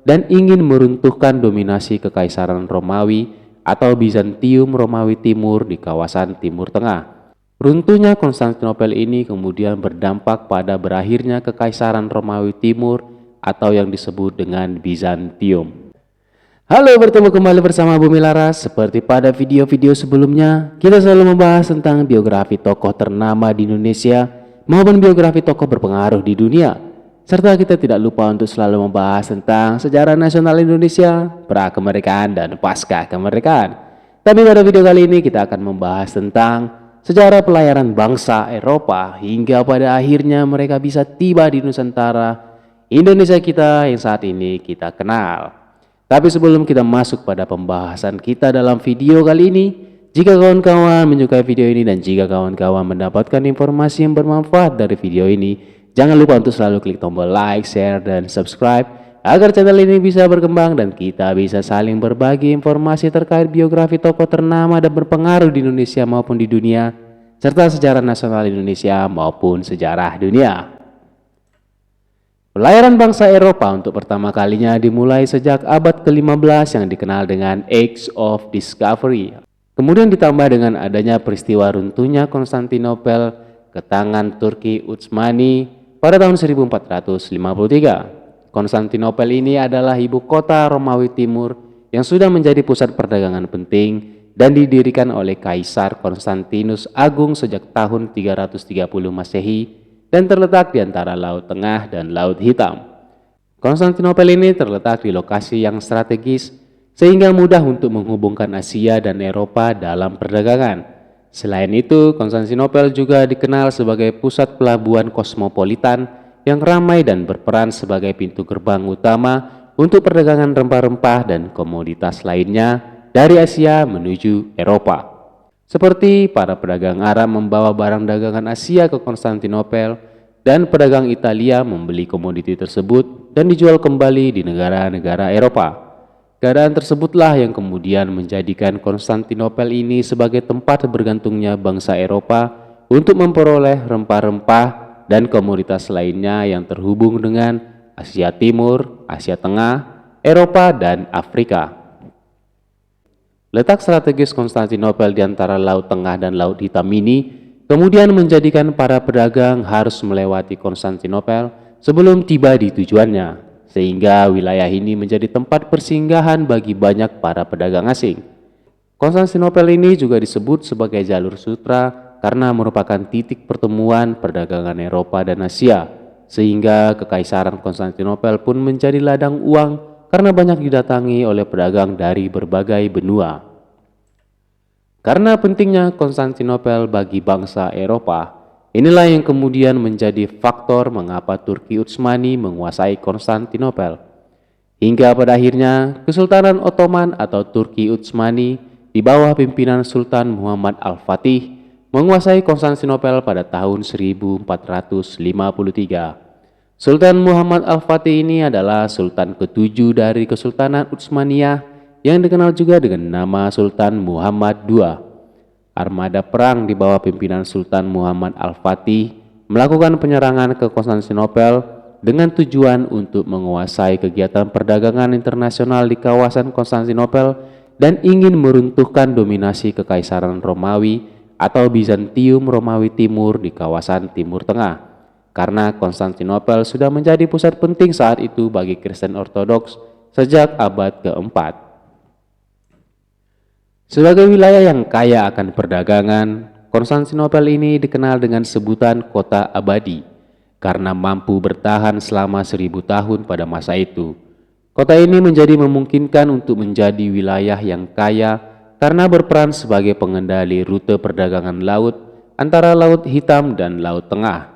dan ingin meruntuhkan dominasi Kekaisaran Romawi atau Bizantium Romawi Timur di kawasan Timur Tengah. Runtuhnya Konstantinopel ini kemudian berdampak pada berakhirnya Kekaisaran Romawi Timur atau yang disebut dengan Bizantium. Halo, bertemu kembali bersama Bumi Laras. Seperti pada video-video sebelumnya, kita selalu membahas tentang biografi tokoh ternama di Indonesia maupun biografi tokoh berpengaruh di dunia. Serta kita tidak lupa untuk selalu membahas tentang sejarah nasional Indonesia, pra-kemerdekaan dan pasca kemerdekaan. Tapi pada video kali ini kita akan membahas tentang sejarah pelayaran bangsa Eropa hingga pada akhirnya mereka bisa tiba di Nusantara, Indonesia kita yang saat ini kita kenal. Tapi sebelum kita masuk pada pembahasan kita dalam video kali ini, jika kawan-kawan menyukai video ini dan jika kawan-kawan mendapatkan informasi yang bermanfaat dari video ini, jangan lupa untuk selalu klik tombol like, share, dan subscribe agar channel ini bisa berkembang dan kita bisa saling berbagi informasi terkait biografi tokoh ternama dan berpengaruh di Indonesia maupun di dunia, serta sejarah nasional Indonesia maupun sejarah dunia. Pelayaran bangsa Eropa untuk pertama kalinya dimulai sejak abad ke-15 yang dikenal dengan Age of Discovery. Kemudian ditambah dengan adanya peristiwa runtuhnya Konstantinopel ke tangan Turki Utsmani pada tahun 1453. Konstantinopel ini adalah ibu kota Romawi Timur yang sudah menjadi pusat perdagangan penting dan didirikan oleh Kaisar Konstantinus Agung sejak tahun 330 Masehi dan terletak di antara Laut Tengah dan Laut Hitam. Konstantinopel ini terletak di lokasi yang strategis sehingga mudah untuk menghubungkan Asia dan Eropa dalam perdagangan. Selain itu, Konstantinopel juga dikenal sebagai pusat pelabuhan kosmopolitan yang ramai dan berperan sebagai pintu gerbang utama untuk perdagangan rempah-rempah dan komoditas lainnya dari Asia menuju Eropa. Seperti para pedagang Arab membawa barang dagangan Asia ke Konstantinopel dan pedagang Italia membeli komoditi tersebut dan dijual kembali di negara-negara Eropa. Keadaan tersebutlah yang kemudian menjadikan Konstantinopel ini sebagai tempat bergantungnya bangsa Eropa untuk memperoleh rempah-rempah dan komoditas lainnya yang terhubung dengan Asia Timur, Asia Tengah, Eropa, dan Afrika. Letak strategis Konstantinopel di antara Laut Tengah dan Laut Hitam ini kemudian menjadikan para pedagang harus melewati Konstantinopel sebelum tiba di tujuannya, sehingga wilayah ini menjadi tempat persinggahan bagi banyak para pedagang asing. Konstantinopel ini juga disebut sebagai jalur sutra karena merupakan titik pertemuan perdagangan Eropa dan Asia, sehingga Kekaisaran Konstantinopel pun menjadi ladang uang karena banyak didatangi oleh pedagang dari berbagai benua. Karena pentingnya Konstantinopel bagi bangsa Eropa, inilah yang kemudian menjadi faktor mengapa Turki Utsmani menguasai Konstantinopel. Hingga pada akhirnya Kesultanan Ottoman atau Turki Utsmani di bawah pimpinan Sultan Muhammad Al-Fatih menguasai Konstantinopel pada tahun 1453. Sultan Muhammad Al-Fatih ini adalah Sultan ke-7 dari Kesultanan Utsmaniyah yang dikenal juga dengan nama Sultan Muhammad II. Armada perang di bawah pimpinan Sultan Muhammad Al-Fatih melakukan penyerangan ke Konstantinopel dengan tujuan untuk menguasai kegiatan perdagangan internasional di kawasan Konstantinopel dan ingin meruntuhkan dominasi Kekaisaran Romawi atau Bizantium Romawi Timur di kawasan Timur Tengah. Karena Konstantinopel sudah menjadi pusat penting saat itu bagi Kristen Ortodoks sejak abad keempat. Sebagai wilayah yang kaya akan perdagangan, Konstantinopel ini dikenal dengan sebutan kota abadi karena mampu bertahan selama 1000 tahun pada masa itu. Kota ini menjadi memungkinkan untuk menjadi wilayah yang kaya karena berperan sebagai pengendali rute perdagangan laut antara Laut Hitam dan Laut Tengah.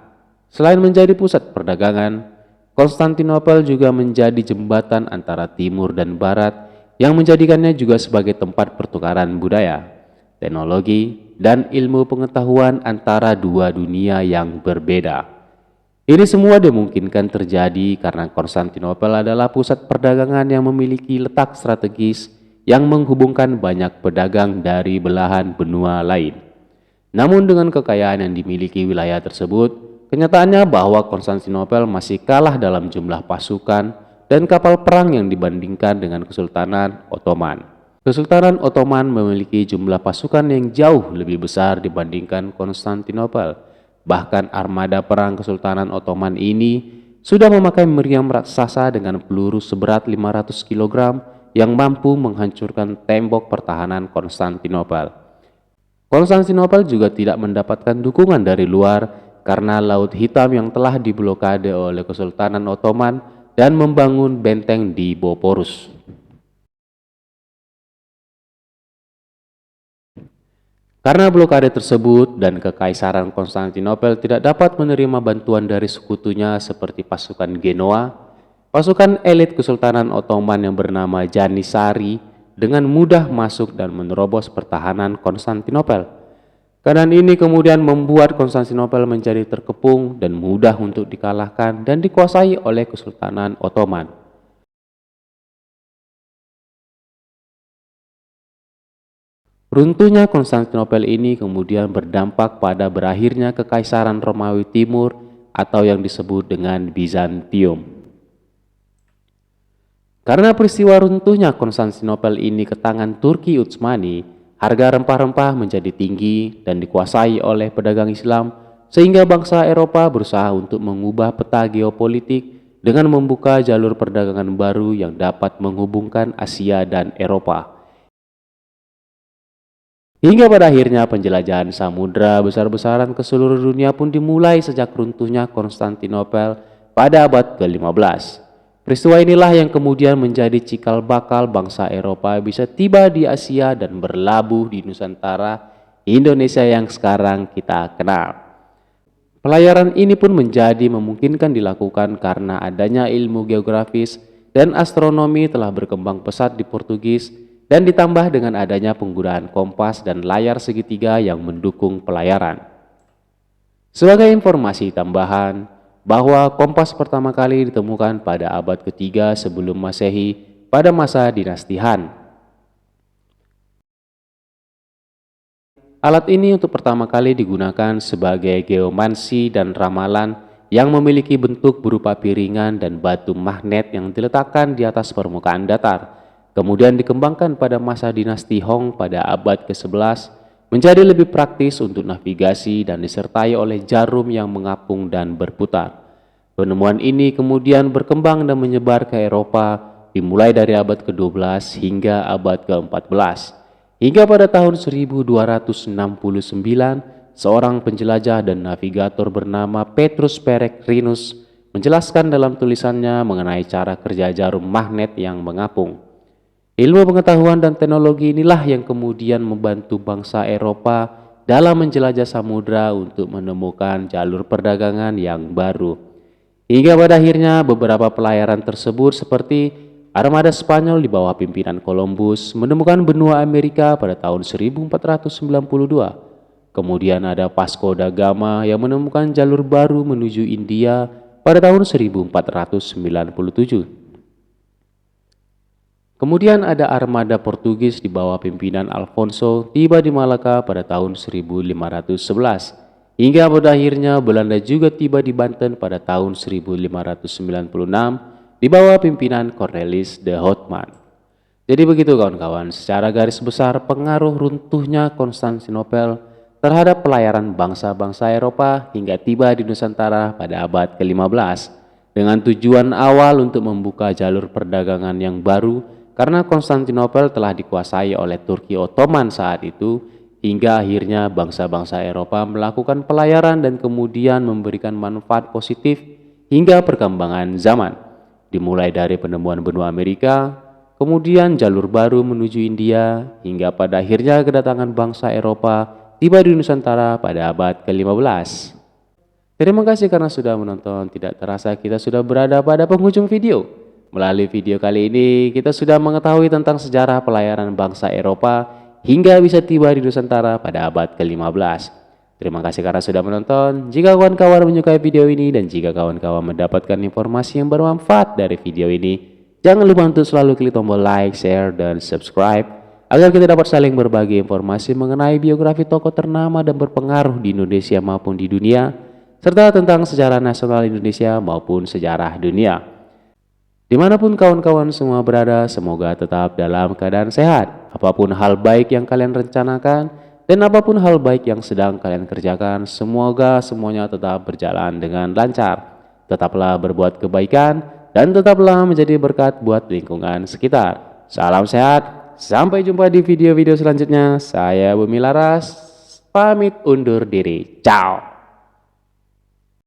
Selain menjadi pusat perdagangan, Konstantinopel juga menjadi jembatan antara timur dan barat yang menjadikannya juga sebagai tempat pertukaran budaya, teknologi, dan ilmu pengetahuan antara dua dunia yang berbeda. Ini semua dimungkinkan terjadi karena Konstantinopel adalah pusat perdagangan yang memiliki letak strategis yang menghubungkan banyak pedagang dari belahan benua lain. Namun dengan kekayaan yang dimiliki wilayah tersebut, kenyataannya bahwa Konstantinopel masih kalah dalam jumlah pasukan, dan kapal perang yang dibandingkan dengan Kesultanan Ottoman. Kesultanan Ottoman memiliki jumlah pasukan yang jauh lebih besar dibandingkan Konstantinopel. Bahkan armada perang Kesultanan Ottoman ini sudah memakai meriam raksasa dengan peluru seberat 500 kg yang mampu menghancurkan tembok pertahanan Konstantinopel. Konstantinopel juga tidak mendapatkan dukungan dari luar karena Laut Hitam yang telah diblokade oleh Kesultanan Ottoman dan membangun benteng di Bosporus. Karena blokade tersebut dan Kekaisaran Konstantinopel tidak dapat menerima bantuan dari sekutunya seperti pasukan Genoa, pasukan elit Kesultanan Ottoman yang bernama Janissary dengan mudah masuk dan menerobos pertahanan Konstantinopel. Keadaan ini kemudian membuat Konstantinopel menjadi terkepung dan mudah untuk dikalahkan dan dikuasai oleh Kesultanan Ottoman. Runtuhnya Konstantinopel ini kemudian berdampak pada berakhirnya Kekaisaran Romawi Timur atau yang disebut dengan Bizantium. Karena peristiwa runtuhnya Konstantinopel ini ke tangan Turki Utsmani, harga rempah-rempah menjadi tinggi dan dikuasai oleh pedagang Islam, sehingga bangsa Eropa berusaha untuk mengubah peta geopolitik dengan membuka jalur perdagangan baru yang dapat menghubungkan Asia dan Eropa. Hingga pada akhirnya penjelajahan samudra besar-besaran ke seluruh dunia pun dimulai sejak runtuhnya Konstantinopel pada abad ke-15. Peristiwa inilah yang kemudian menjadi cikal bakal bangsa Eropa bisa tiba di Asia dan berlabuh di Nusantara, Indonesia yang sekarang kita kenal. Pelayaran ini pun menjadi memungkinkan dilakukan karena adanya ilmu geografis dan astronomi telah berkembang pesat di Portugis, dan ditambah dengan adanya penggunaan kompas dan layar segitiga yang mendukung pelayaran. Sebagai informasi tambahan, bahwa kompas pertama kali ditemukan pada abad ketiga sebelum Masehi pada masa dinasti Han. Alat ini untuk pertama kali digunakan sebagai geomansi dan ramalan yang memiliki bentuk berupa piringan dan batu magnet yang diletakkan di atas permukaan datar. Kemudian dikembangkan pada masa dinasti Hong pada abad ke-11 menjadi lebih praktis untuk navigasi dan disertai oleh jarum yang mengapung dan berputar. Penemuan ini kemudian berkembang dan menyebar ke Eropa dimulai dari abad ke-12 hingga abad ke-14. Hingga pada tahun 1269, seorang penjelajah dan navigator bernama Petrus Peregrinus menjelaskan dalam tulisannya mengenai cara kerja jarum magnet yang mengapung. Ilmu pengetahuan dan teknologi inilah yang kemudian membantu bangsa Eropa dalam menjelajah samudra untuk menemukan jalur perdagangan yang baru. Hingga pada akhirnya beberapa pelayaran tersebut seperti armada Spanyol di bawah pimpinan Columbus menemukan benua Amerika pada tahun 1492. Kemudian ada Vasco da Gama yang menemukan jalur baru menuju India pada tahun 1497. Kemudian ada armada Portugis di bawah pimpinan Alfonso tiba di Malaka pada tahun 1511. Hingga pada akhirnya Belanda juga tiba di Banten pada tahun 1596 di bawah pimpinan Cornelis de Houtman. Jadi begitu kawan-kawan, secara garis besar pengaruh runtuhnya Konstantinopel terhadap pelayaran bangsa-bangsa Eropa hingga tiba di Nusantara pada abad ke-15 dengan tujuan awal untuk membuka jalur perdagangan yang baru karena Konstantinopel telah dikuasai oleh Turki Ottoman saat itu, hingga akhirnya bangsa-bangsa Eropa melakukan pelayaran dan kemudian memberikan manfaat positif hingga perkembangan zaman. Dimulai dari penemuan benua Amerika, kemudian jalur baru menuju India, hingga pada akhirnya kedatangan bangsa Eropa tiba di Nusantara pada abad ke-15. Terima kasih karena sudah menonton. Tidak terasa kita sudah berada pada penghujung video. Melalui video kali ini, kita sudah mengetahui tentang sejarah pelayaran bangsa Eropa hingga bisa tiba di Nusantara pada abad ke-15. Terima kasih karena sudah menonton. Jika kawan-kawan menyukai video ini dan jika kawan-kawan mendapatkan informasi yang bermanfaat dari video ini, jangan lupa untuk selalu klik tombol like, share, dan subscribe agar kita dapat saling berbagi informasi mengenai biografi tokoh ternama dan berpengaruh di Indonesia maupun di dunia, serta tentang sejarah nasional Indonesia maupun sejarah dunia. Dimanapun kawan-kawan semua berada, semoga tetap dalam keadaan sehat. Apapun hal baik yang kalian rencanakan, dan apapun hal baik yang sedang kalian kerjakan, semoga semuanya tetap berjalan dengan lancar. Tetaplah berbuat kebaikan, dan tetaplah menjadi berkat buat lingkungan sekitar. Salam sehat, sampai jumpa di video-video selanjutnya. Saya Bumi Laras, pamit undur diri. Ciao.